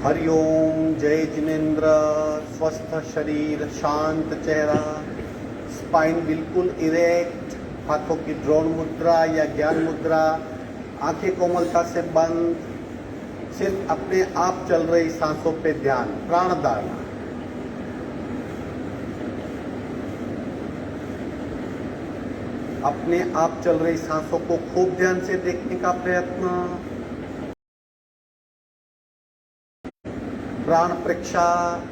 हरिओम। जय जिनेन्द्र। स्वस्थ शरीर, शांत चेहरा, स्पाइन बिल्कुल इरेक्ट, हाथों की ड्रोन मुद्रा या ज्ञान मुद्रा, आंखें कोमलता से बंद, सिर्फ अपने आप चल रही सांसों पे ध्यान, प्राण धारणा। अपने आप चल रही सांसों को खूब ध्यान से देखने का प्रयत्न। प्राण परीक्षा।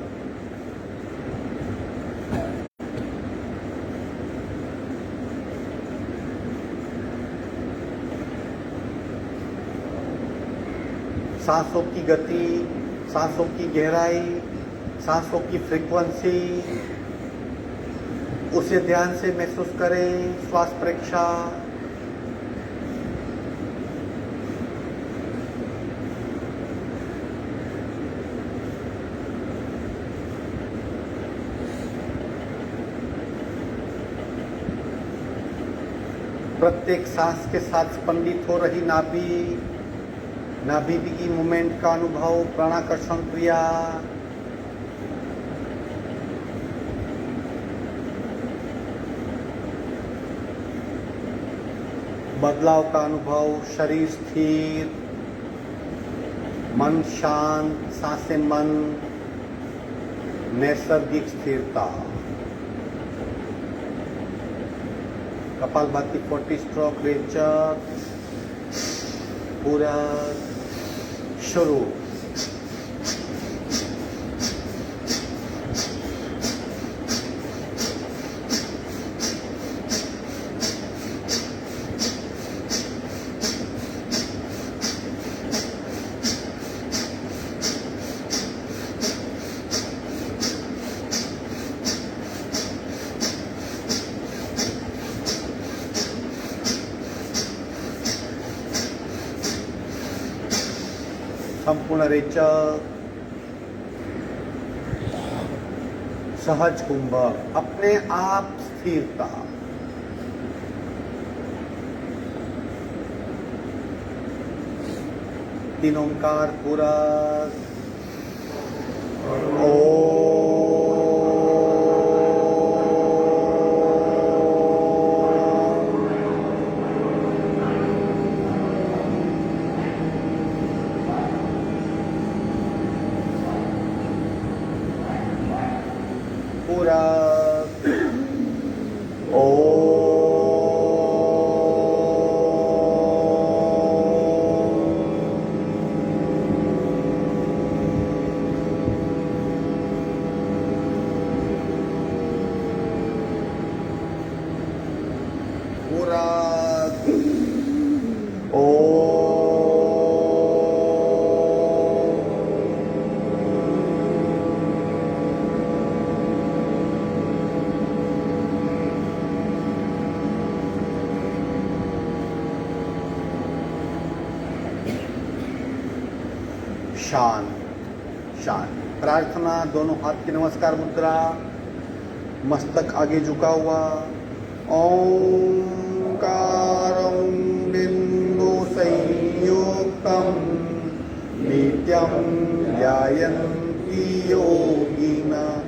सांसों की गति, सांसों की गहराई, सांसों की फ्रीक्वेंसी, उसे ध्यान से महसूस करें। श्वास परीक्षा। प्रत्येक सांस के साथ स्पंदित हो रही नाभि, नाभि की मूवमेंट का अनुभव, प्राणाकर्षण क्रिया। बदलाव का अनुभव, शरीर स्थिर, मन शांत, सांसें मन, नैसर्गिक स्थिरता। कपालभाति 40 स्ट्रोक रेचक। पूरा शुरू। संपूर्ण रेचक। सहज कुंभक, अपने आप स्थिरता। तीन ओंकार पूरा। पूरा पूरा शांत शांत। प्रार्थना, दोनों हाथ की नमस्कार मुद्रा, मस्तक आगे झुका हुआ। ओंकारं बिंदु संयुक्तं नित्यं ध्यायन्ति योगिनः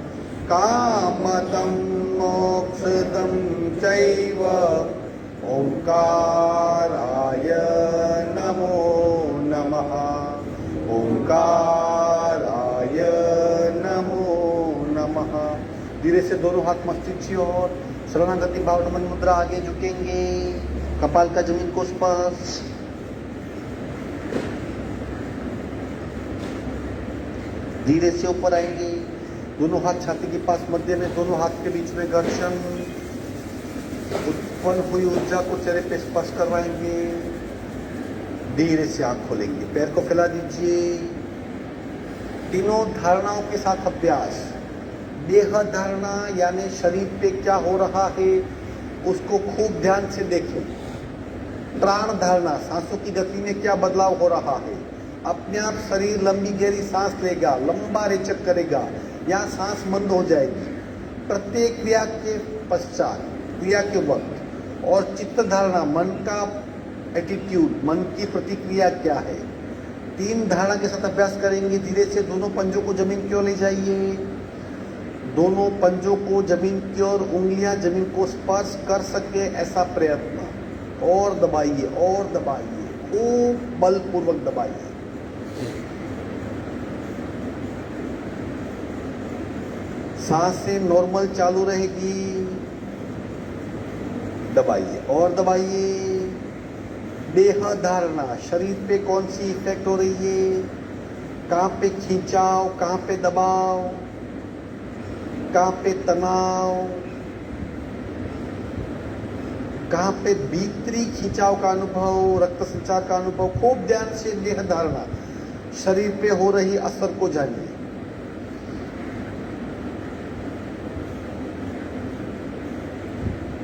कामदं मोक्षदं चैव। ओंकाराय नमो नमः। ओंकाराय नमो नमः। धीरे से दोनों हाथ मस्तिष्क की ओर, शरणागति भाव नमन मुद्रा, आगे झुकेंगे, कपाल का जमीन को स्पर्श। धीरे से ऊपर आएंगे, दोनों हाथ छाती के पास मध्य में, दोनों हाथ के बीच में घर्षण। उत्पन्न हुई ऊर्जा को चेहरे पे स्पर्श करवाएंगे। धीरे से आंख खोलेंगे, पैर को फैला दीजिए। तीनों धारणाओं के साथ अभ्यास। देह धारणा यानी शरीर पे क्या हो रहा है उसको खूब ध्यान से देखें। प्राण धारणा, सांसों की गति में क्या बदलाव हो रहा है। अपने आप शरीर लंबी गहरी सांस लेगा, लंबा रेचक करेगा, यहाँ सांस बंद हो जाएगी प्रत्येक क्रिया के पश्चात, क्रिया के वक्त। और चित्त धारणा, मन का एटीट्यूड, मन की प्रतिक्रिया क्या है। तीन धारणा के साथ अभ्यास करेंगे। धीरे से दोनों पंजों को जमीन की ओर ले जाइए, दोनों पंजों को जमीन की ओर, उंगलियां जमीन को स्पर्श कर सके ऐसा प्रयत्न, और दबाइए और दबाइए, खूब बलपूर्वक दबाइए। सांसें नॉर्मल चालू रहेगी, दबाइए और दबाइए। देह धारणा, शरीर पे कौन सी इफेक्ट हो रही है, कहाँ पे खिंचाव, कहाँ पे दबाव, कहाँ पे तनाव, कहाँ पे भीतरी खिंचाव का अनुभव, रक्त संचार का अनुभव। खूब ध्यान से देह धारणा, शरीर पे हो रही असर को जानिए।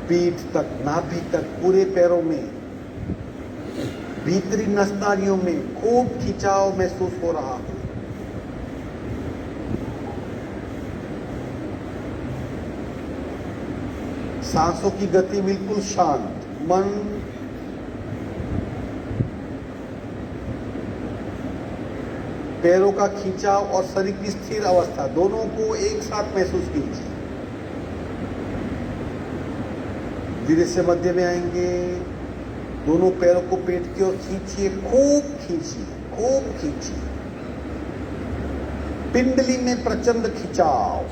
पीठ तक, नाभि तक, पूरे पैरों में, भीतरी नसनारियों में खूब खिंचाव महसूस हो रहा है। सांसों की गति बिल्कुल शांत, मन पैरों का खिंचाव और शरीर की स्थिर अवस्था दोनों को एक साथ महसूस कीजिए। धीरे से मध्य में आएंगे, दोनों पैरों को पेट की ओर खींचिए, खूब खींचिए, खूब खींचिए। पिंडली में प्रचंड खिंचाव,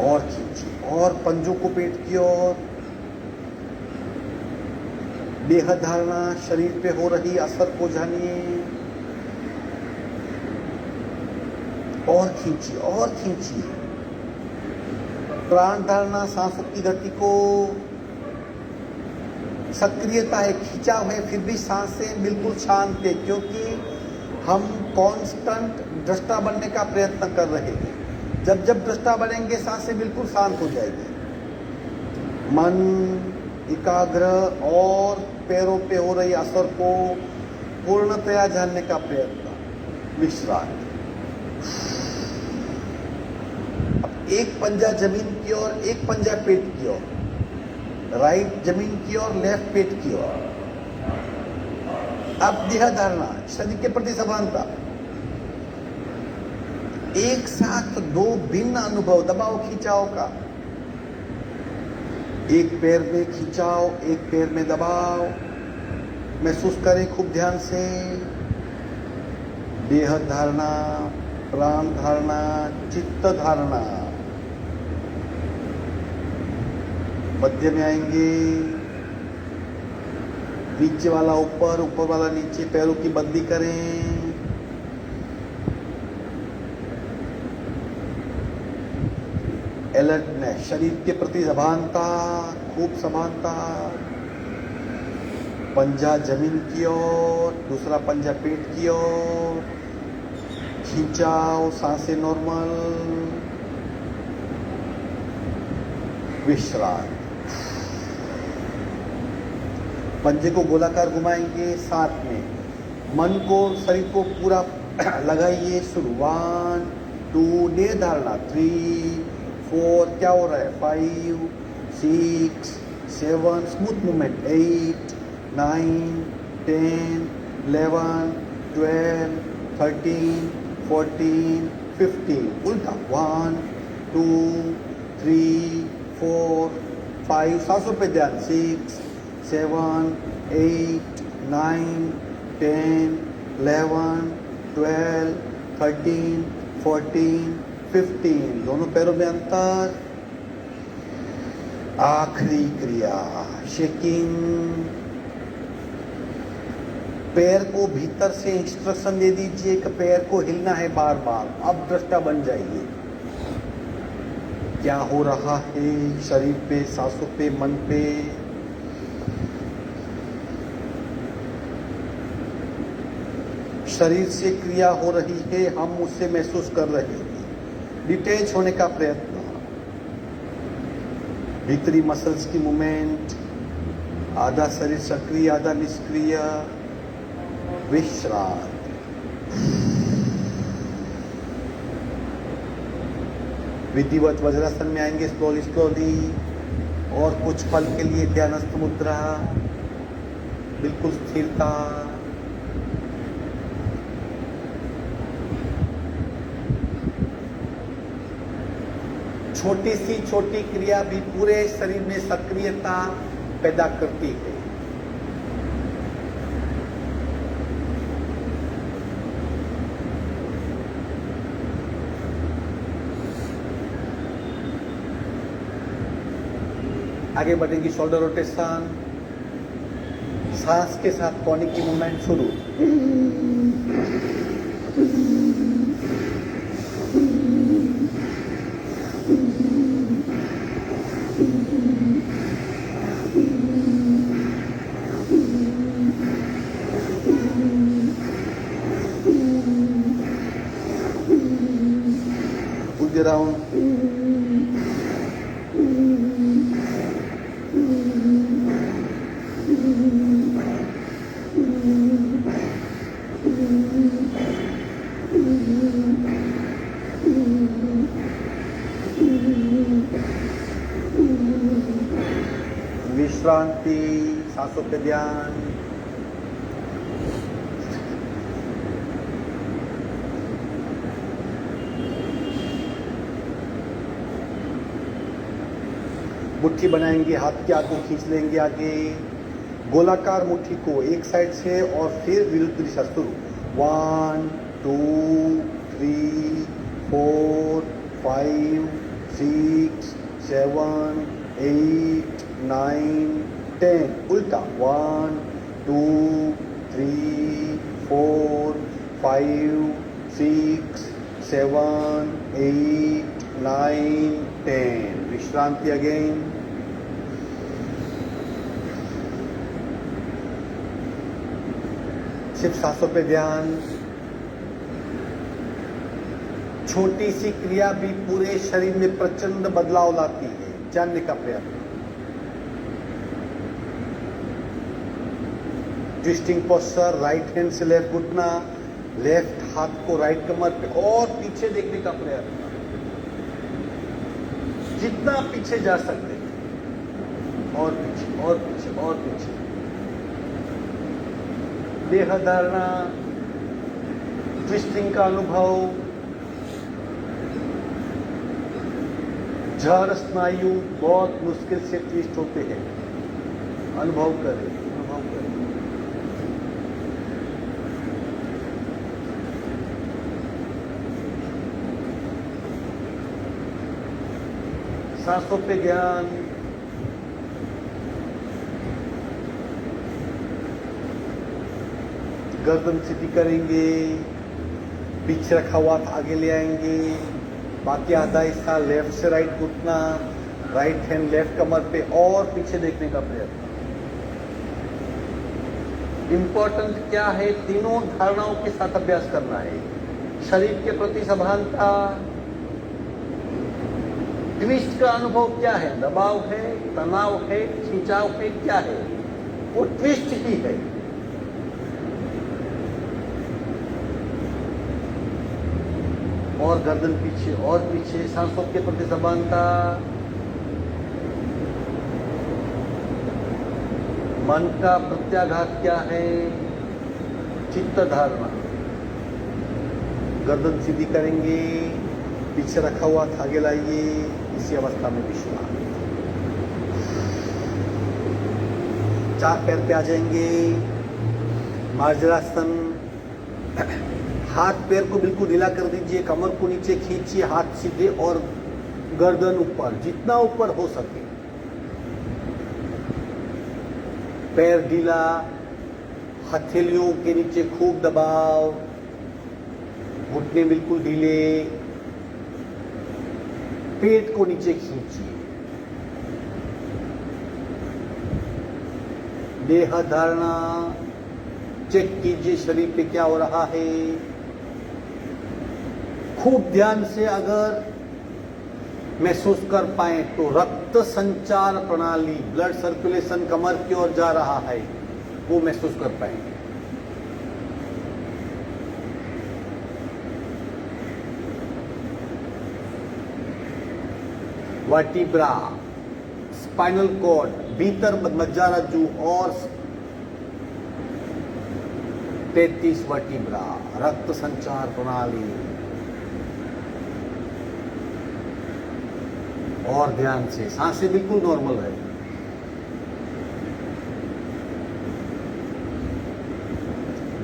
और खींचिए, और पंजों को पेट की ओर। देह धारणा, शरीर पे हो रही असर को जानिए, और खींचिए और खींचिए। प्राण धारणा, सांसों की गति को, सक्रियता है, खिंचाव है, फिर भी सांसें बिल्कुल शांत है, क्योंकि हम कांस्टेंट दृष्टा बनने का प्रयत्न कर रहे हैं। जब जब दृष्टा बनेंगे सांसें बिल्कुल शांत हो जाएगी। मन एकाग्र और पैरों पे हो रही असर को पूर्णतया जानने का प्रयत्न। विश्रांति। अब एक पंजा जमीन की ओर, एक पंजा पेट की ओर, राइट जमीन की ओर, लेफ्ट पेट की ओर। अब देह धारणा, शरीर के प्रति समानता। एक साथ दो भिन्न अनुभव, दबाव खिंचाव का। एक पैर में खिंचाव, एक पैर में दबाव महसूस करें खूब ध्यान से। देह धारणा, प्राण धारणा, चित्त धारणा। मध्य में आएंगे, नीचे वाला ऊपर, ऊपर वाला नीचे, पैरों की बंदी करें। अलर्टनेस, शरीर के प्रति समानता, खूब समानता। पंजा जमीन की ओर, दूसरा पंजा पेट की ओर, खिंचाव, सांसें नॉर्मल, विश्राम। पंजे को गोलाकार घुमाएंगे, साथ में मन को, शरीर को पूरा लगाइए। शुरू 1 2, देह धारणा 3 4, क्या हो रहा है 5 6 7, स्मूथ मूवमेंट 8 9 10 11 12 13 14 15, उल्टा 1 2 3 4 5, सांसों पे ध्यान 6 7 8 9 10 11 12 13 14 15, दोनों पैरों में अंतर। आखिरी क्रिया शेकिंग। पैर को भीतर से इंस्ट्रक्शन दे दीजिए कि पैर को हिलना है बार बार। अब दृष्टा बन जाइए, क्या हो रहा है शरीर पे, सांसों पे, मन पे। शरीर से क्रिया हो रही है, हम उसे महसूस कर रहे हैं। डिटैच होने का प्रयत्न, भीतरी मसल्स की मूवमेंट, आधा शरीर सक्रिय आधा निष्क्रिय। विश्राम। विधिवत वज्रासन में आएंगे स्लोली स्लोली, और कुछ पल के लिए ध्यानस्थ मुद्रा, बिल्कुल स्थिरता। छोटी सी छोटी क्रिया भी पूरे शरीर में सक्रियता पैदा करती है। आगे बढ़ेंगी शोल्डर रोटेशन, सांस के साथ कोनी की मूवमेंट शुरू। राउंड विश्रांति, सांसों पे ध्यान। मुट्ठी बनाएंगे, हाथ की आंखों खींच लेंगे आगे, गोलाकार मुट्ठी को एक साइड से और फिर विरुद्ध दिशा शुरू। 1 2 3 4 5 6 7 8 9 10 उल्टा 1 2 3 4 5 6 7 8 9 10 विश्रांति अगेन। सिर्फ सांसों पे ध्यान। छोटी सी क्रिया भी पूरे शरीर में प्रचंड बदलाव लाती है, जानने का प्रयत्न। ट्विस्टिंग पोस्चर, राइट हैंड से लेफ्ट घुटना, लेफ्ट हाथ को राइट कमर पे और पीछे देखने का प्रयत्न, जितना पीछे जा सकते हैं और पीछे और पीछे और पीछे। देह धारणा, ट्विस्टिंग का अनुभव, जड़ स्नायु बहुत मुश्किल से ट्विस्ट होते हैं, अनुभव करें, अनुभव करें। सांसों पे ध्यान। गर्दन सीधी करेंगे, पीछे रखा हुआ आगे ले आएंगे, बाकी आधा हिस्सा लेफ्ट से राइट घुटना, राइट हैंड लेफ्ट कमर पे और पीछे देखने का प्रयत्न। इंपॉर्टेंट क्या है, तीनों धारणाओं के साथ अभ्यास करना है। शरीर के प्रति सभानता, ट्विस्ट का अनुभव क्या है, दबाव है, तनाव है, खिंचाव है, क्या है, वो ट्विस्ट ही है। और गर्दन पीछे और पीछे, सांसों के प्रति समानता, मन का प्रत्याघात क्या है, चित्त धारणा। गर्दन सीधी करेंगे, पीछे रखा हुआ हाथ आगे लाइए, इसी अवस्था में विश्राम। चार पैर पे आ जाएंगे, मार्जरासन। हाथ पैर को बिल्कुल ढीला कर दीजिए, कमर को नीचे खींचिए, हाथ सीधे और गर्दन ऊपर, जितना ऊपर हो सके। पैर ढीला, हथेलियों के नीचे खूब दबाव, घुटने बिल्कुल ढीले, पेट को नीचे खींचिए। देह धारणा, चेक कीजिए शरीर पे क्या हो रहा है। खूब ध्यान से अगर महसूस कर पाए तो रक्त संचार प्रणाली, ब्लड सर्कुलेशन कमर की ओर जा रहा है, वो महसूस कर पाएंगे। वर्टिब्रा, स्पाइनल कॉर्ड, भीतर मज्जारज्जू और 33 वर्टिब्रा, रक्त संचार प्रणाली। और ध्यान से, सांसें बिल्कुल नॉर्मल है।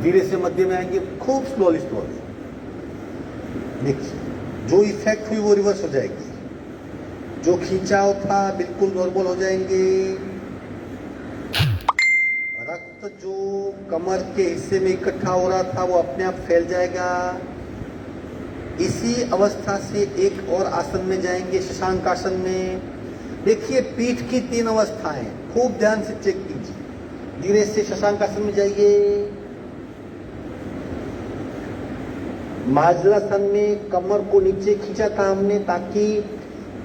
धीरे से मध्य में आएंगे, खूब स्लोली स्लोली। देखिए, जो इफेक्ट हुई वो रिवर्स हो जाएगी। जो खिंचाव था बिल्कुल नॉर्मल हो जाएंगे। रक्त जो कमर के हिस्से में इकट्ठा हो रहा था वो अपने आप फैल जाएगा। इसी अवस्था से एक और आसन में जाएंगे, शशांक आसन में। देखिए, पीठ की 3 अवस्थाएं, खूब ध्यान से चेक कीजिए। धीरे से शशांक आसन में जाइए। मार्जरासन में कमर को नीचे खींचा था हमने ताकि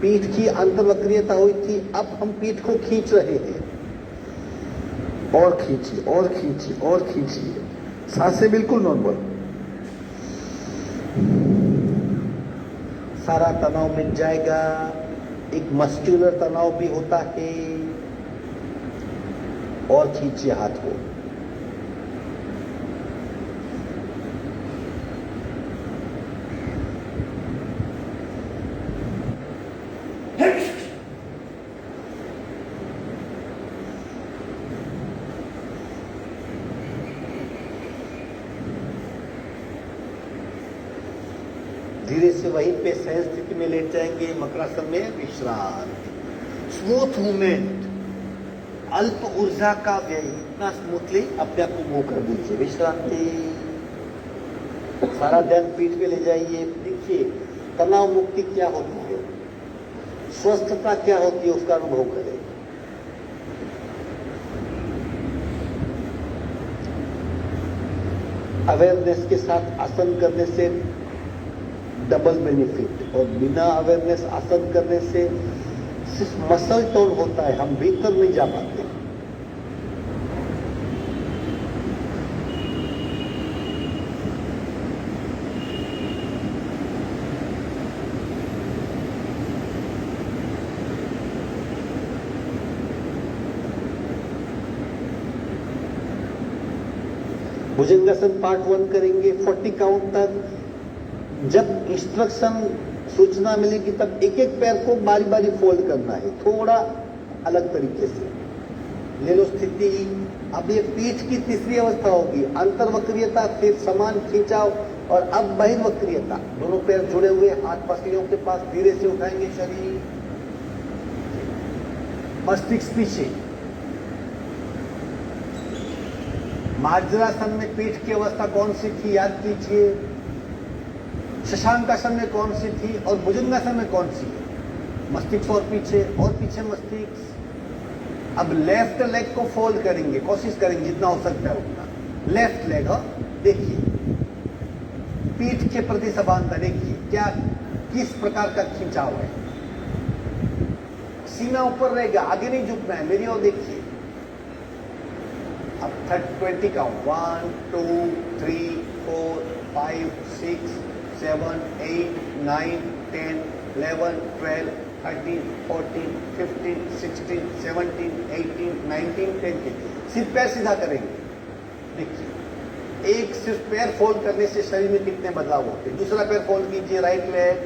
पीठ की अंतर्वक्रियता हुई थी। अब हम पीठ को खींच रहे हैं। और खींचिए, और खींचिए, और खींचिए। सांसें बिल्कुल नॉर्मल। सारा तनाव मिट जाएगा। एक मस्क्यूलर तनाव भी होता है। और खींचिए हाथ को। धीरे से वहीं पे सहज स्थिति में लेट जाएंगे। मकरासन में विश्राम, स्मूथ मूवमेंट, अल्प ऊर्जा का व्यय। इतना स्मूथली अपने आप को मूव कर दीजिए। विश्रांति, सारा ध्यान पीठ पे ले जाइए। देखिए, तनाव मुक्ति क्या होती है, स्वस्थता क्या होती है, उसका अनुभव करें। अवेयरनेस के साथ आसन करने से डबल बेनिफिट, और बिना अवेयरनेस आसन करने से सिर्फ मसल टोन होता है, हम भीतर नहीं जा पाते। भुजंगासन पार्ट 1 करेंगे 40 काउंट तक। जब इंस्ट्रक्शन सूचना मिलेगी तब एक एक पैर को बारी बारी फोल्ड करना है, थोड़ा अलग तरीके से ले लो स्थिति। अब ये पीठ की तीसरी अवस्था होगी, अंतर्वक्रियता, फिर समान खिंचाव, और अब बहिर्वक्रियता। दोनों पैर जुड़े हुए, हाथ पसलियों के पास। धीरे से उठाएंगे शरीर, मस्तिष्क पीछे। मार्जरासन में पीठ की अवस्था कौन सी थी, याद कीजिए। शशांकासन में कौन सी थी, और भुजंगासन में कौन सी है। मस्तिष्क और पीछे मस्तिष्क। अब लेफ्ट लेग को फोल्ड करेंगे, कोशिश करेंगे जितना हो सकता है उतना। लेफ्ट लेग, देखिए पीठ के प्रति समानता, देखिए क्या किस प्रकार का खिंचाव है। सीना ऊपर रहेगा, आगे नहीं झुकना है। मेरी ओर देखिए। अब 20 काउंट, 1 2 3 4 5 6 7 8 9 10 11 12 13 14 15 16 17 18 19 20। सिर्फ पैर सीधा करेंगे। देखिए, एक सिर्फ पैर फोल्ड करने से शरीर में कितने बदलाव होते हैं। दूसरा पैर फोल्ड कीजिए, राइट लेग।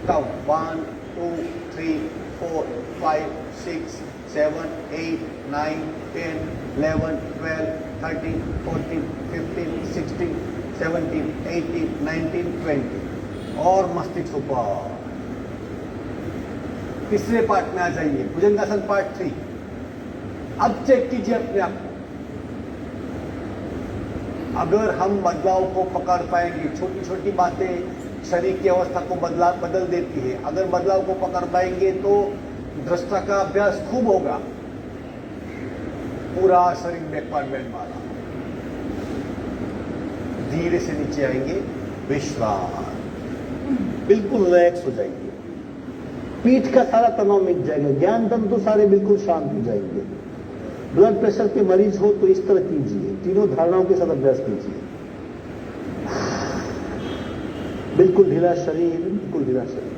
काउंट 1 2 3 4 5 6 7 8 9 10 11 12 13 14 15 16 17 18 19 20। और मस्तिष्क ऊपर। तीसरे पार्ट में आ जाइए, भुजंगासन पार्ट 3। अब चेक कीजिए अपने आप को। अगर हम बदलाव को पकड़ पाएंगे, छोटी छोटी बातें शरीर की अवस्था को बदल देती है। अगर बदलाव को पकड़ पाएंगे तो दृष्टा का अभ्यास खूब होगा। पूरा शरीर बैकवर्ड बेंड वाला। धीरे से नीचे आएंगे, विश्राम, बिल्कुल रिलैक्स हो जाएंगे। पीठ का सारा तनाव मिट जाएगा, ज्ञान तंतु सारे बिल्कुल शांत हो जाएंगे। ब्लड प्रेशर के मरीज हो तो इस तरह कीजिए, तीनों धारणाओं के साथ अभ्यास कीजिए। बिल्कुल ढीला शरीर, बिल्कुल ढीला शरीर।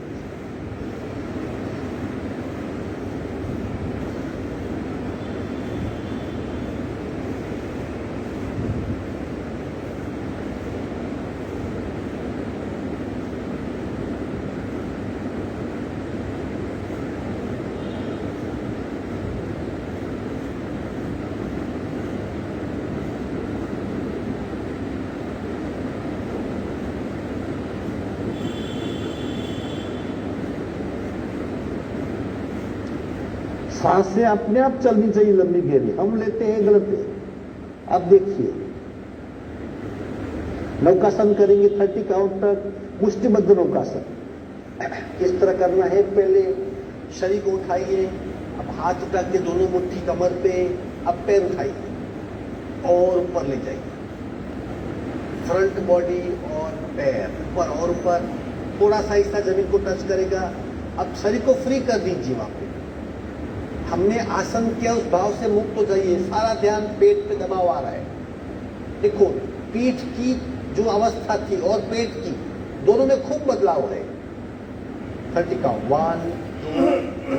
सांसें अपने आप चलनी चाहिए लंबी गहरी, हम लेते हैं गलत है। अब देखिए नौकासन करेंगे 30 काउंट तक, मुष्टिबद्ध नौकासन। किस तरह करना है, पहले शरीर को उठाइए, अब हाथ उठा के दोनों मुट्ठी कमर पे, अब पैर उठाइए और ऊपर ले जाइए, फ्रंट बॉडी और पैर ऊपर और ऊपर, थोड़ा सा हिस्सा जमीन को टच करेगा। अब शरीर को फ्री कर दीजिए। वहां पे हमने आसन किया, उस भाव से मुक्त हो जाइए। सारा ध्यान पेट पे दबाव आ रहा है। देखो पीठ की जो अवस्था थी और पेट की, दोनों में खूब बदलाव है। 30 का 1 2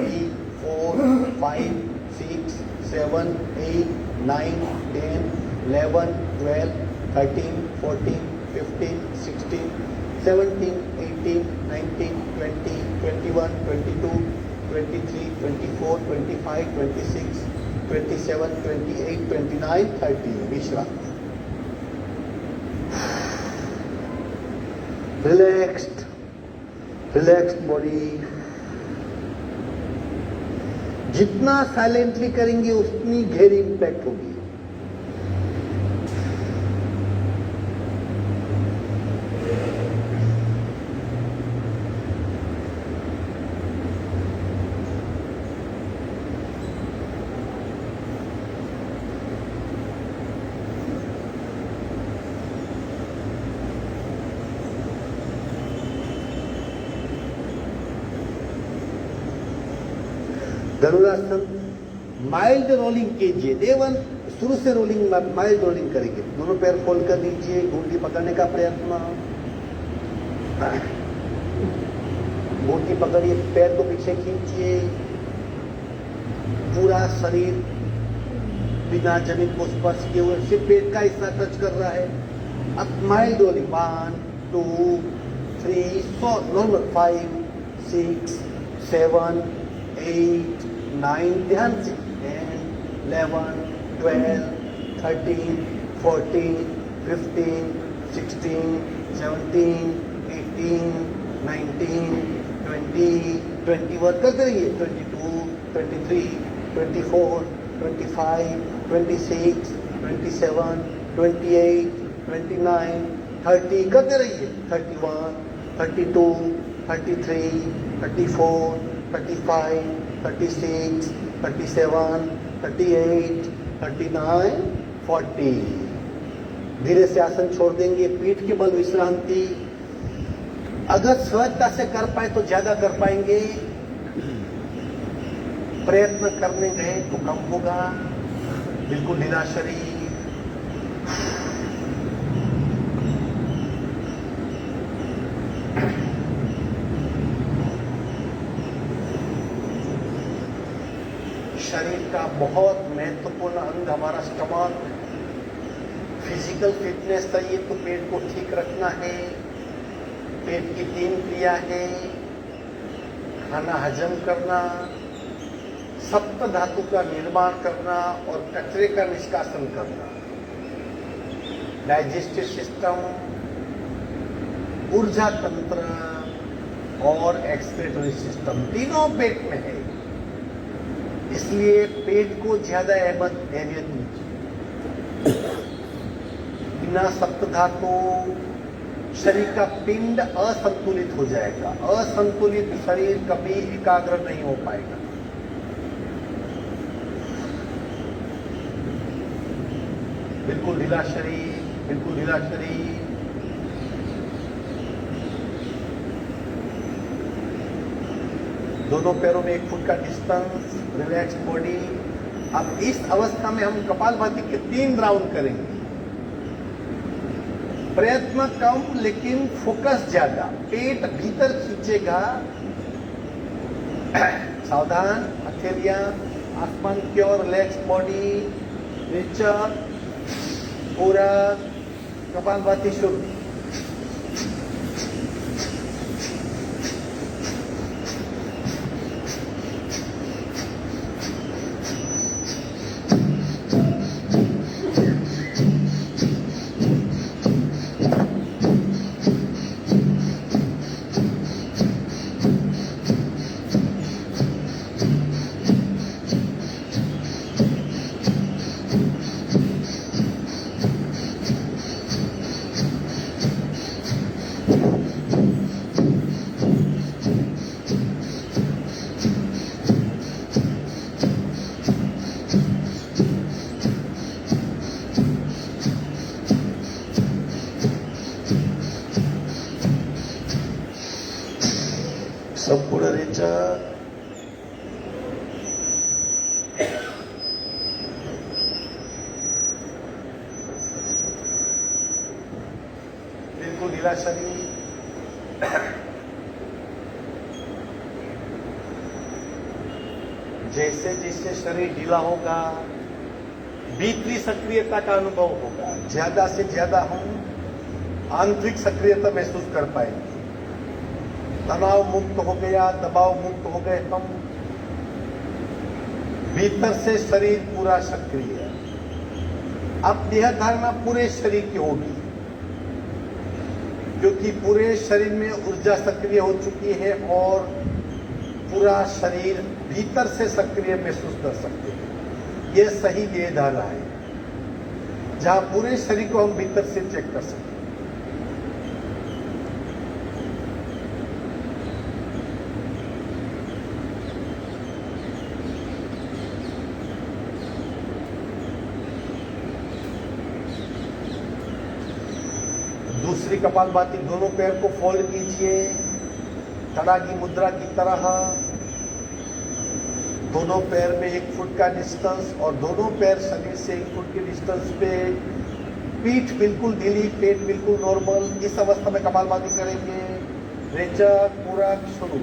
3 4 5 6 7 8 9 10 11 12 13 14 15 16 17 18 19 20 21 22 23 24 25 26 27 28 29 30 विश्राम। Relaxed body. जितना साइलेंटली करेंगे उतनी गहरी इंपैक्ट होगी। धनुरासन माइल्ड रोलिंग कीजिए। देवन शुरू से रोलिंग, माइल्ड रोलिंग करेंगे। दोनों पैर फोल्ड कर लीजिए, घूंटी पकड़ने का प्रयत्न। घूंटी पकड़िए, पैर को पीछे खींचिए, पूरा शरीर बिना जमीन को स्पर्श किए हुए सिर्फ पेट का हिस्सा टच कर रहा है। अब माइल्ड रोलिंग 1 2 3 नॉर्मल 5 6 7 8 9, ध्यान से 10 11 12 13 14 15 16 17 18 19 20 21 करते रहिए। 22 23 24 25 26 27 28 29 30 करते रहिए। 31 32 33 34 35 36 37 38 39 40। धीरे से आसन छोड़ देंगे। पीठ के बल विश्रांति। अगर सहजता से कर पाए तो ज्यादा कर पाएंगे, प्रयत्न करने गए तो कम होगा। बिल्कुल ढीला शरीर। शरीर का बहुत महत्वपूर्ण अंग हमारा स्टमक। फिजिकल फिटनेस चाहिए तो पेट को ठीक रखना है। पेट की 3 क्रिया है: खाना हजम करना, सप्त धातु का निर्माण करना और कचरे का निष्कासन करना। डाइजेस्टिव सिस्टम, ऊर्जा तंत्र और एक्सक्रीटरी सिस्टम तीनों पेट में है। इसलिए पेट को ज्यादा अहमियत दीजिए। बिना सप्त धातु शरीर का पिंड असंतुलित हो जाएगा। असंतुलित शरीर कभी एकाग्र नहीं हो पाएगा। बिल्कुल ढीला शरीर, बिल्कुल ढीला शरीर। दोनों पैरों में 1 फुट का डिस्टेंस। Relax body. अब इस अवस्था में हम कपालभाति के 3 राउंड करेंगे। प्रयत्न कम लेकिन फोकस ज्यादा। पेट भीतर खींचेगा। सावधान, हथेलियां आसमान की ओर। Relax body. नीचे पूरा कपालभाति शुरू। ढीला शरीर, जैसे जैसे शरीर ढीला होगा भीतरी सक्रियता का अनुभव होगा, ज्यादा से ज्यादा हम आंतरिक सक्रियता महसूस कर पाएंगे। तनाव मुक्त हो गया, दबाव मुक्त हो गए हम, भीतर से शरीर पूरा सक्रिय है। अब यह धारणा पूरे शरीर की होगी, क्योंकि पूरे शरीर में ऊर्जा सक्रिय हो चुकी है और पूरा शरीर भीतर से सक्रिय महसूस कर सकते हैं। यह सही ये धारणा है, जहां पूरे शरीर को हम भीतर से चेक कर सकते हैं। दूसरी कपालभाति, दोनों पैर को फोल्ड कीजिए तड़ागी मुद्रा की तरह, दोनों पैर में 1 फुट का डिस्टेंस और दोनों पैर शरीर से 1 फुट के डिस्टेंस पे, पीठ बिल्कुल ढीली, पेट बिल्कुल नॉर्मल। इस अवस्था में कपालभाति करेंगे। रेचक पूरा शुरू।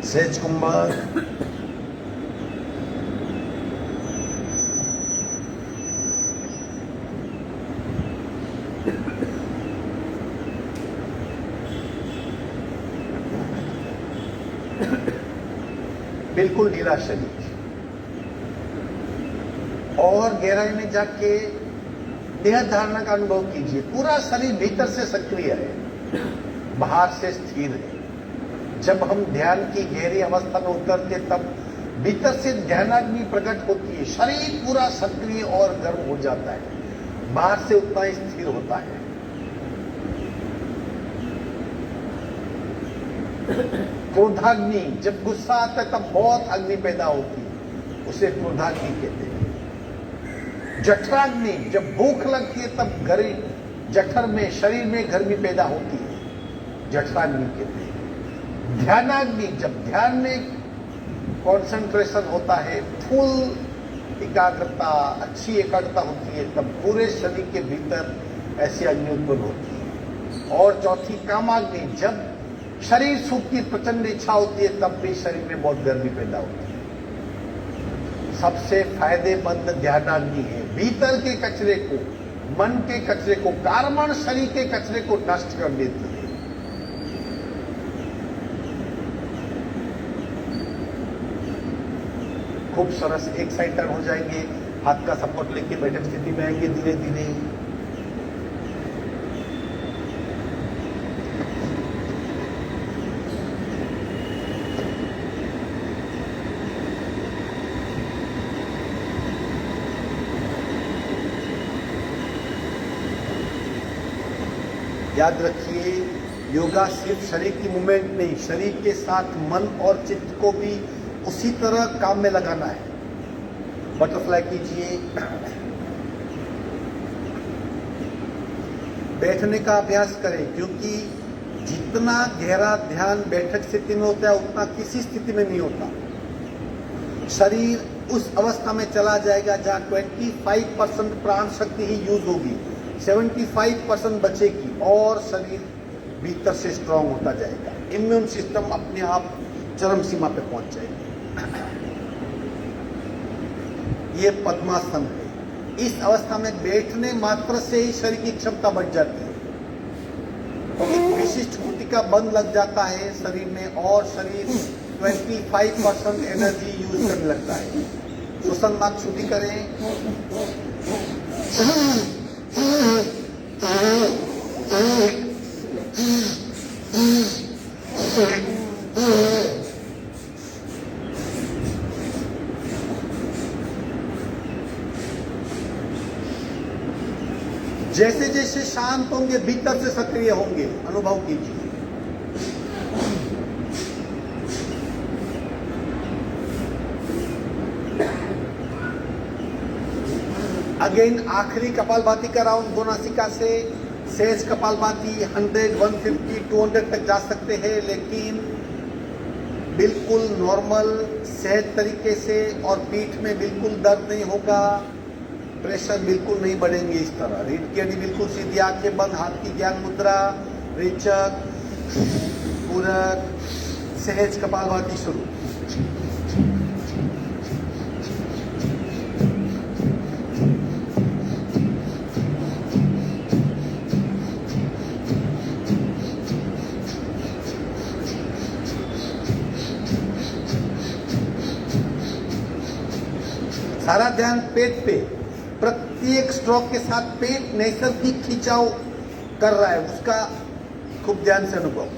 सहज कुंभक, बिल्कुल ढीला शरीर और गहराई में जाके देह धारणा का अनुभव कीजिए। पूरा शरीर भीतर से सक्रिय है, बाहर से स्थिर है। जब हम ध्यान की गहरी अवस्था में उतरते तब भीतर से ध्यानाग्नि प्रकट होती है, शरीर पूरा सक्रिय और गर्म हो जाता है, बाहर से उतना ही स्थिर होता है। क्रोधाग्नि, जब गुस्सा आता है तब बहुत अग्नि पैदा होती है, उसे क्रोधाग्नि कहते हैं। जठराग्नि, जब भूख लगती है तब जठर में, शरीर में गर्मी पैदा होती है, जठराग्नि कहते हैं। ध्यानाग्नि, जब ध्यान में कंसंट्रेशन होता है, फुल एकाग्रता, अच्छी एकाग्रता होती है, तब पूरे शरीर के भीतर ऐसी अग्नि उत्पन्न होती है। और चौथी कामाग्नि, जब शरीर सुख की प्रचंड इच्छा होती है तब भी शरीर में बहुत गर्मी पैदा होती है। सबसे फायदेमंद ध्यानाग्नि है, भीतर के कचरे को, मन के कचरे को, कार्बन शरीर के कचरे को नष्ट कर देती है। खूब सरस, एक साइड टर्न हो जाएंगे, हाथ का सपोर्ट लेके बैठक स्थिति में आएंगे धीरे धीरे। याद रखिए, योगा सिर्फ शरीर की मूवमेंट नहीं, शरीर के साथ मन और चित्त को भी उसी तरह काम में लगाना है। बटरफ्लाई कीजिए, बैठने का अभ्यास करें, क्योंकि जितना गहरा ध्यान बैठक स्थिति में होता है उतना किसी स्थिति में नहीं होता। शरीर उस अवस्था में चला जाएगा जहां 25% प्राण शक्ति ही यूज होगी, 75% बचेगी और शरीर भीतर से स्ट्रांग होता जाएगा। इम्यून सिस्टम अपने आप चरम सीमा पे पहुंच जाएगी। ये पद्मासन है, इस अवस्था में बैठने मात्र से ही शरीर की क्षमता बढ़ जाती है। एक विशिष्ट गुटिका बंद लग जाता है शरीर में और शरीर 25% एनर्जी यूज करने लगता है। श्वसन मार्ग छुट्टी करें। जैसे जैसे शांत होंगे भीतर से सक्रिय होंगे, अनुभव कीजिए। अगेन आखिरी कपालभाति का राउंड दो नासिका से। सहज कपालभाति 100, 150, 200 तक जा सकते हैं, लेकिन बिल्कुल नॉर्मल सहज तरीके से, और पीठ में बिल्कुल दर्द नहीं होगा, प्रेशर बिल्कुल नहीं बढ़ेंगे। इस तरह रीढ़ की हड्डी बिल्कुल सीधी, आंखें बंद, हाथ की ज्ञान मुद्रा, रेचक, पूरक, सहज कपालभाति शुरू। सारा ध्यान पेट पे। प्रत्येक स्ट्रोक के साथ पेट नैसर्गिक खिंचाव कर रहा है, उसका खूब ध्यान से अनुभव।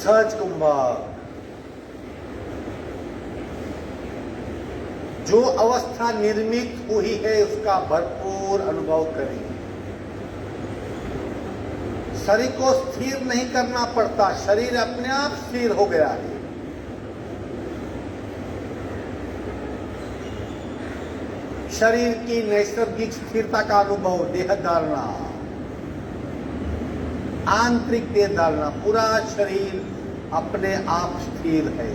सहज कुंभक। जो अवस्था निर्मित हुई है उसका भरपूर अनुभव करें। शरीर को स्थिर नहीं करना पड़ता, शरीर अपने आप स्थिर हो गया है। शरीर की नैसर्गिक स्थिरता का अनुभव, देह धारणा, आंतरिक देह धारणा, पूरा शरीर अपने आप स्थिर है।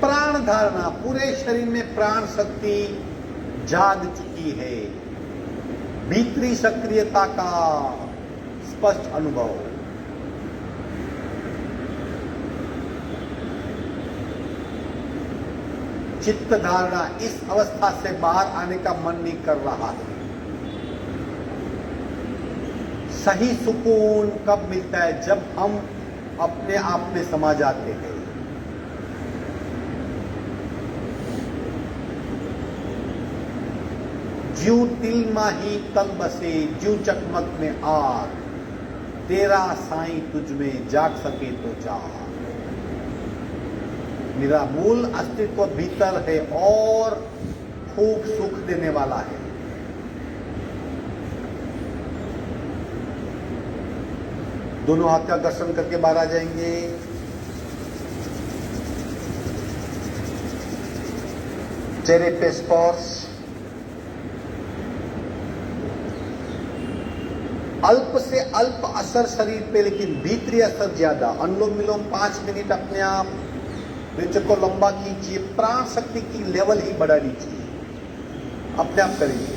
प्राण धारणा, पूरे शरीर में प्राण शक्ति जाग चुकी है। भीतरी सक्रियता का स्पष्ट अनुभव। चित्त धारणा, इस अवस्था से बाहर आने का मन नहीं कर रहा है। सही सुकून कब मिलता है? जब हम अपने आप में समा जाते हैं। ज्यों तिल माही तल बसे, ज्यों चकमक में आग, तेरा साईं तुझ में जाग सके तो जाग। मेरा मूल अस्तित्व भीतर है और खूब सुख देने वाला है। दोनों हाथ का घर्षण करके बाहर आ जाएंगे। चेहरे पे स्पर्श। अल्प से अल्प असर शरीर पे, लेकिन भीतरी असर ज्यादा। अनुलोम विलोम 5 मिनट अपने आप। रेचक को लंबा कीजिए, प्राण शक्ति की लेवल ही बढ़ा लीजिए, अपने आप करिए।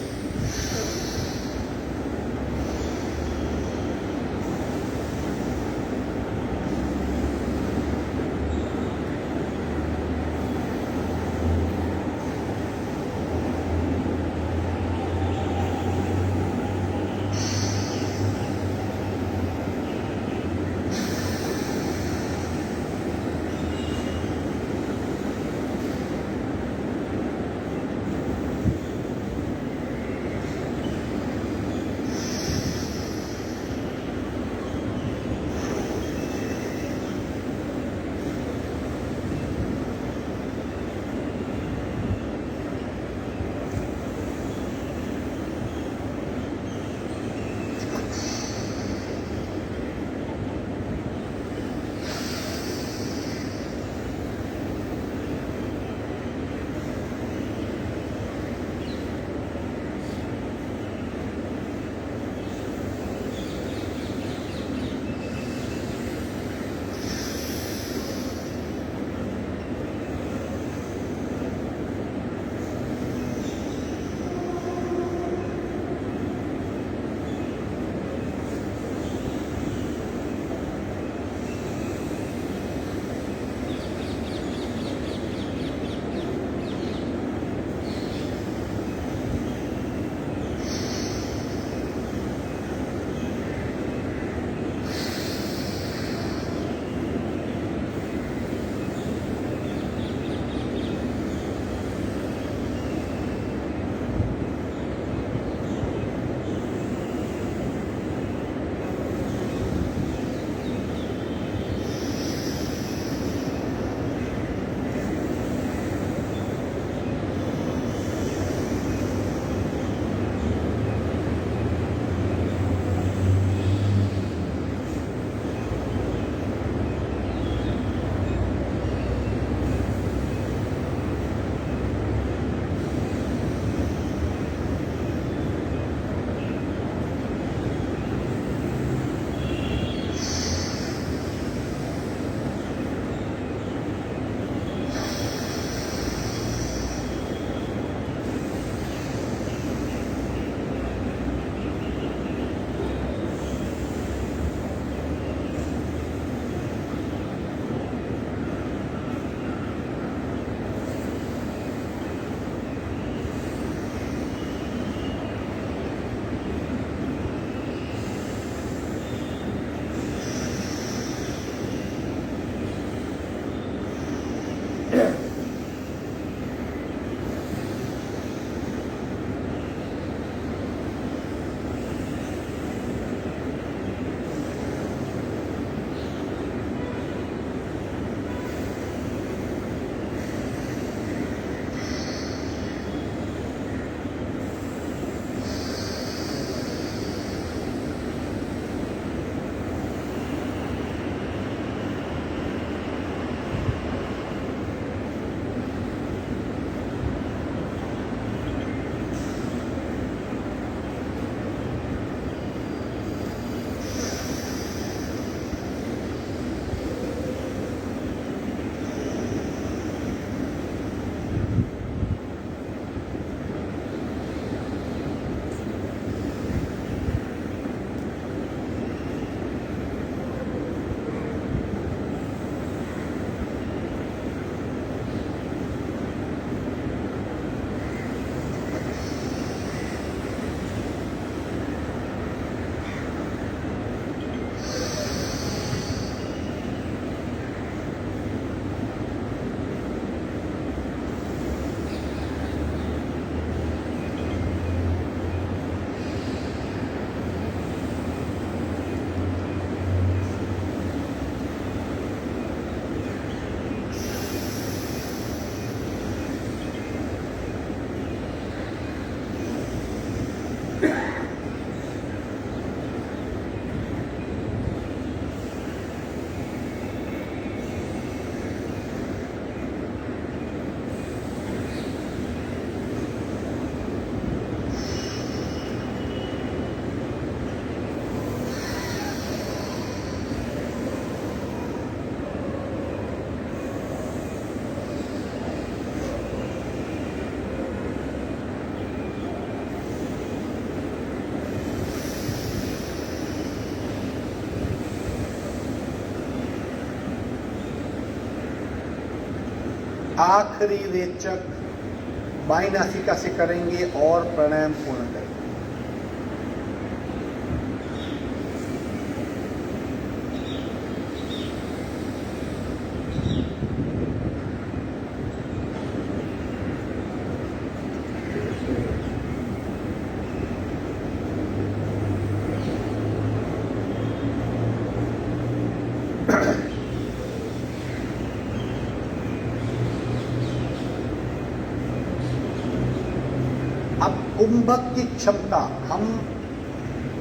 आखिरी रेचक बाई नासिका से करेंगे और प्राणायाम पूर्ण करेंगे। अब कुंभक की क्षमता, हम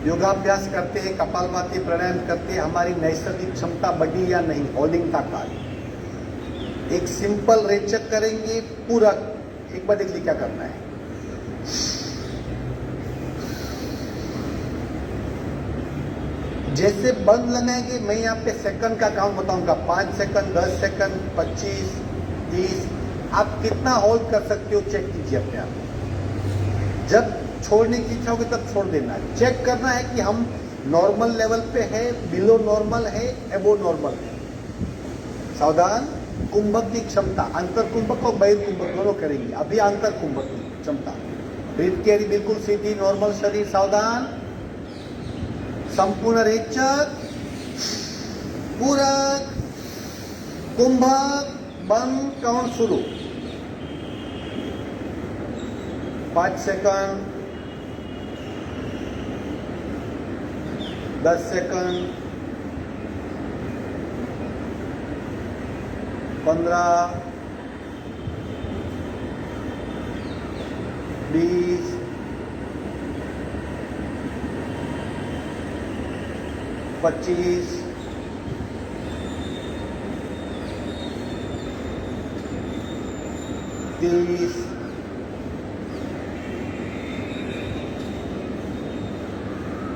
योगाभ्यास करते हैं, कपालभाति प्राणायाम करते हैं, हमारी नैसर्गिक क्षमता बढ़ी या नहीं, होल्डिंग का कार्य। एक सिंपल रेचक करेंगे पूरा, एक बार देख ली क्या करना है। जैसे बंद लगाएंगे, मैं यहाँ पे सेकंड का काउंट बताऊंगा, 5 सेकंड, 10 सेकंड, 25, 30, आप कितना होल्ड कर सकते हो चेक कीजिए अपने आप। जब छोड़ने की इच्छा होगी तब छोड़ देना है। चेक करना है कि हम नॉर्मल लेवल पे है, बिलो नॉर्मल है, एबो नॉर्मल है। सावधान, कुंभक की क्षमता, अंतर कुंभक और बहिर् कुंभक दोनों करेंगे। अभी अंतर कुंभक की क्षमता, ब्रीथ कैरी बिल्कुल सीधी, नॉर्मल शरीर। सावधान, संपूर्ण रेचक, पूरक, कुंभक, बंद, काउंट शुरू। 5 सेकंड, 10 सेकंड, 15, 20, 25, 30,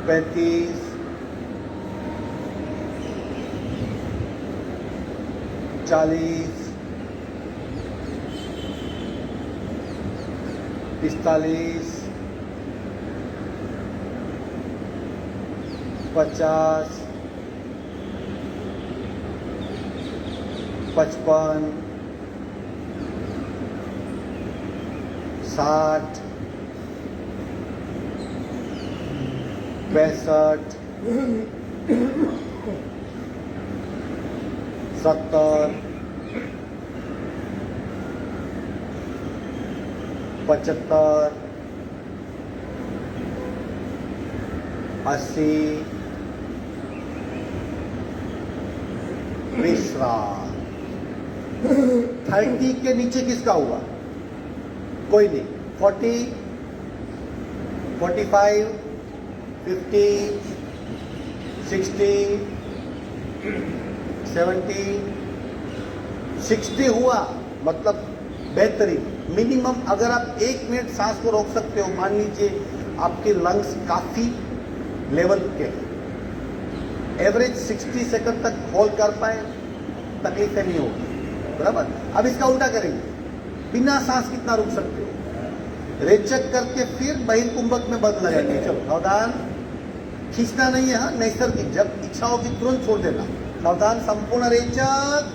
35, 40, 45, 50, 55, 60, 65, 70, 75, 80, विश्राम। 30 के नीचे किसका हुआ? कोई नहीं। 40, 45, 50, 60, 70, 60 हुआ मतलब बेहतरीन। मिनिमम अगर आप 1 मिनट सांस को रोक सकते हो, मान लीजिए आपके लंग्स काफी लेवल के, एवरेज 60 सेकंड तक होल्ड कर पाए, तकलीफें नहीं होगी। बराबर। अब इसका उल्टा करेंगे, बिना सांस कितना रुक सकते हो, रेचक करके फिर बहिर्कुंभक में बंद लगाएंगे। चलो सावधान, खींचना नहीं है, हाँ नैसर्गिक, जब इच्छा होगी तुरंत छोड़ देना। सावधान, संपूर्ण रेचक,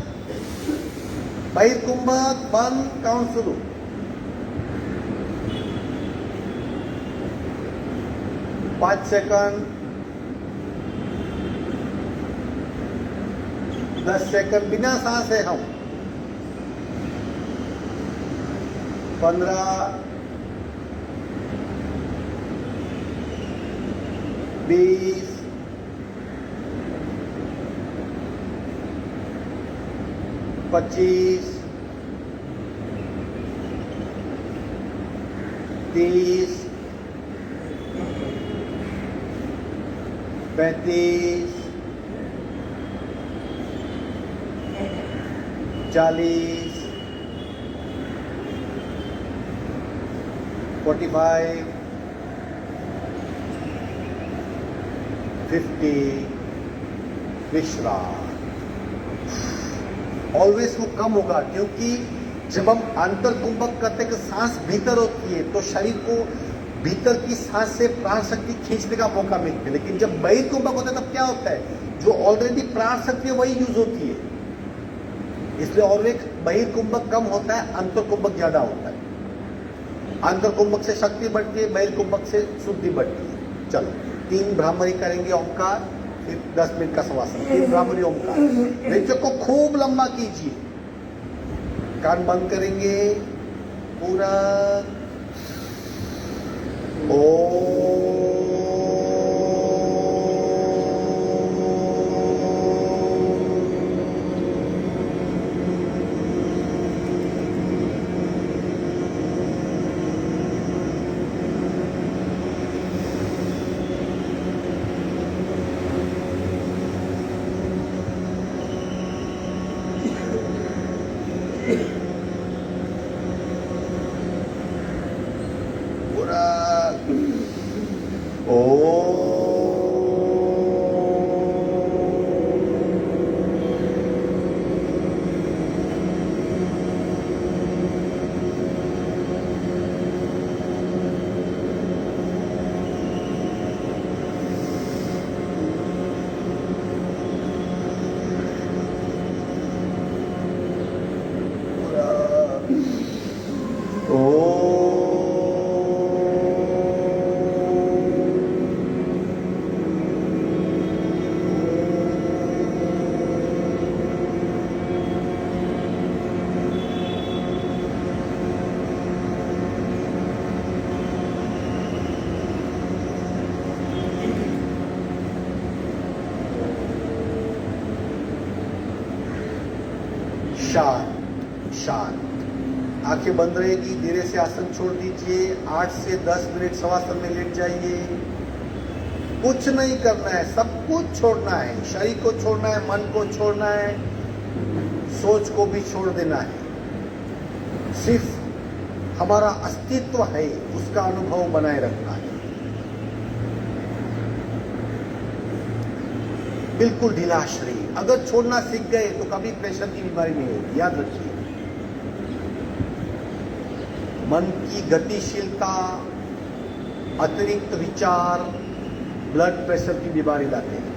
बहिर्कुंभक, बंद, काउंट शुरू। 5 सेकंड, 10 सेकंड, बिना सांस है हम। 15, 20, 25, 30, 35, 40, 45, 50, विश्राम। ऑलवेज वो कम होगा, क्योंकि जब हम अंतर कुंभक करते हैं, सांस भीतर होती है तो शरीर को भीतर की सांस से प्राण शक्ति खींचने का मौका मिलता है। लेकिन जब बहिर्कुंभक होता है तब क्या होता है, जो ऑलरेडी प्राण शक्ति है वही यूज होती है। इसलिए ऑलवेज बहिर्कुंभक कम होता है, अंतर कुंभक ज्यादा होता है। अंतर कुंभक से शक्ति बढ़ती है, बहिर्कुंभक से शुद्धि बढ़ती है। चलो 3 भ्रामरी करेंगे ओमकार, फिर 10 मिनट का शवासन। 3 भ्रामरी ओमकार। नृत्य को खूब लंबा कीजिए, कान बंद करेंगे पूरा। शांत शांत, आंखें बंद रहेगी। धीरे से आसन छोड़ दीजिए। 8 से 10 मिनट शवासन में लेट जाइए। कुछ नहीं करना है, सब कुछ छोड़ना है। शरीर को छोड़ना है, मन को छोड़ना है, सोच को भी छोड़ देना है। सिर्फ हमारा अस्तित्व है उसका अनुभव बनाए रखना है। बिल्कुल ढीला शरीर। अगर छोड़ना सीख गए तो कभी प्रेशर की बीमारी नहीं होगी, याद रखिए। मन की गतिशीलता, अतिरिक्त विचार ब्लड प्रेशर की बीमारी लाते हैं।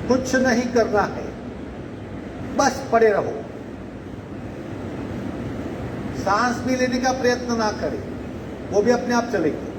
कुछ नहीं करना है, बस पड़े रहो। सांस भी लेने का प्रयत्न ना करें, वो भी अपने आप चलेगी।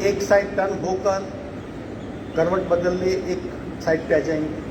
एक साइड टर्न होकर करवट बदल लिए, एक साइड पे आ जाएंगे।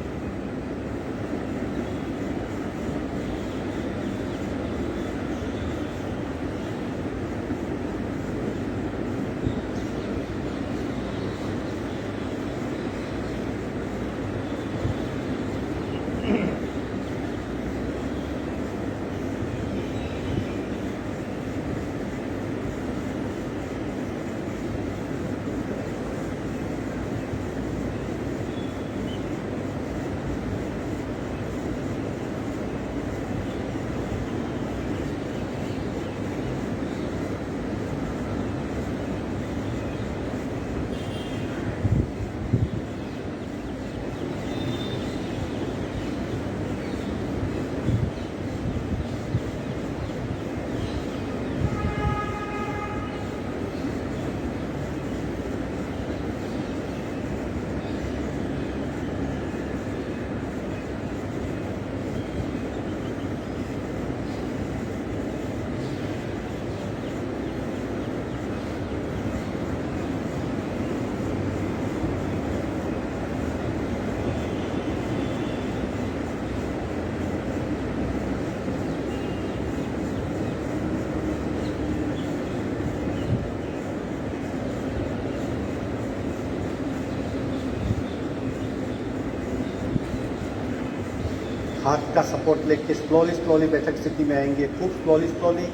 हाथ का सपोर्ट लेके स्लोली बैठक स्थिति में आएंगे। खूब स्लोली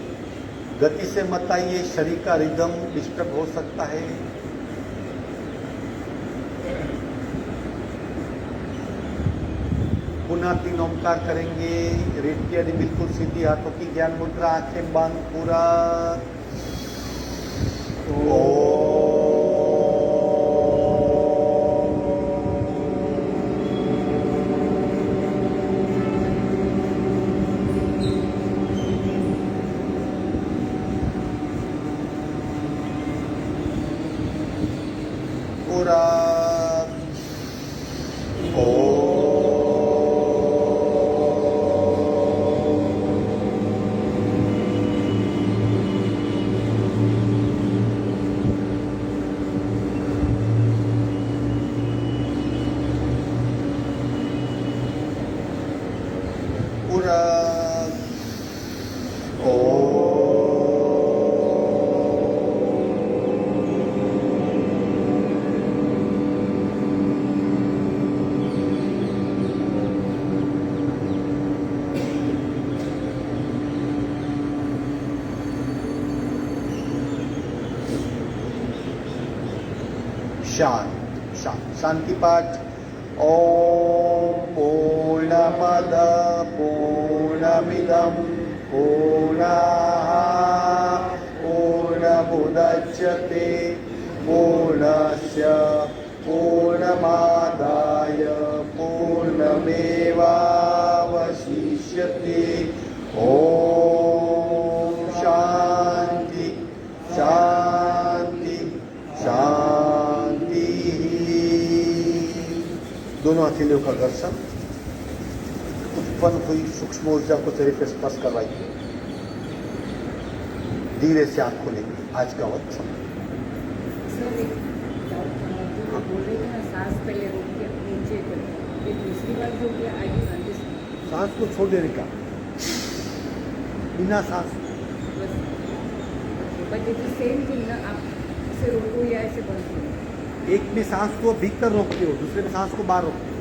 गति से मत आइए, शरीर का रिदम डिस्टर्ब हो सकता है। पुनः 3 ओमकार करेंगे। रीढ़ की हड्डी बिल्कुल सीधी, हाथों की ज्ञान मुद्रा, आंखें बंद पूरा। पूरा पूरा शांति पाठ। ओम पूर्णमद पूर्णमिदं पूर्णाः पूर्णमुदच्यते पूर्णस्य पूर्णमादाय पूर्णमेवावशिष्यते। ओम शांति शांति शांति। दोनों हथेलियों का घर्षण, उत्पन्न हुई सूक्ष्म ऊर्जा को शरीर पे स्पर्श करवाइए। धीरे से आंख खोलेंगे। आज का वक्त सर एक बोल रहे थे ना, सांस पहले रोक के नीचे करो। ये दूसरी बार जो किया आगे सांस को छोड़ देने का, बिना सांस। But it is same thing ना, आप इसे रोको या ऐसे बंद करो। एक में सांस को भीतर रोकते हो, दूसरे में सांस को बाहर रोकते हो।